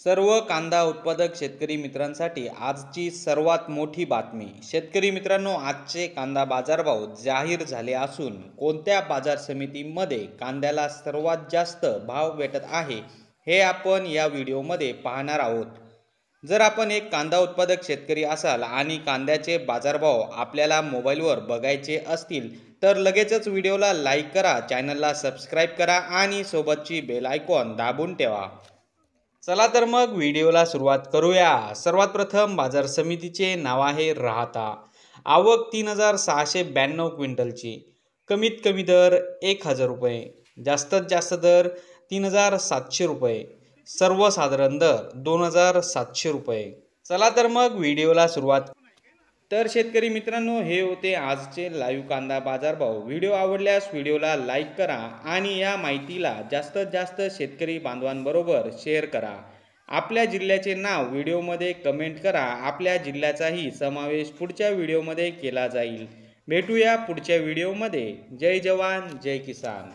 सर्व कांदा उत्पादक शेतकरी मित्रांसाठी आजची सर्वात मोठी बातमी। शेतकरी मित्रांनो, आजचे कांदा बाजारभाव जाहीर झाले असून कोणत्या बाजार समितीमध्ये कांद्याला सर्वात जास्त भाव भेटत आहे हे आपण या व्हिडिओमध्ये पाहणार आहोत। जर आपण एक कांदा उत्पादक शेतकरी असाल आणि कांद्याचे बाजारभाव आपल्याला मोबाईलवर बघायचे असतील तर लगेचच व्हिडिओला लाईक करा, चॅनलला सबस्क्राईब करा आणि सोबतची बेल आयकॉन दाबून ठेवा। चला तर मग व्हिडिओला सुरुवात करूया। सर्वात प्रथम बाजार समितीचे नाव आहे राहता। आवक 3692 क्विंटलची। कमीत कमी दर 1000 रुपये, जास्तीत जास्त दर 3700 रुपये, सर्वसाधारण दर 2700 रुपये। चला तर मग व्हिडिओला सुरुवात। तर शेतकरी मित्रांनो, हे होते आजचे लाईव्ह कांदा बाजारभाव। व्हिडिओ आवडल्यास व्हिडिओला लाईक करा आणि या माहितीला जास्तीत जास्त शेतकरी बांधवांबरोबर शेअर करा। आपल्या जिल्ह्याचे नाव व्हिडिओमध्ये कमेंट करा, आपल्या जिल्ह्याचाही समावेश पुढच्या व्हिडिओमध्ये केला जाईल। भेटूया पुढच्या व्हिडिओमध्ये। जय जवान जय किसान।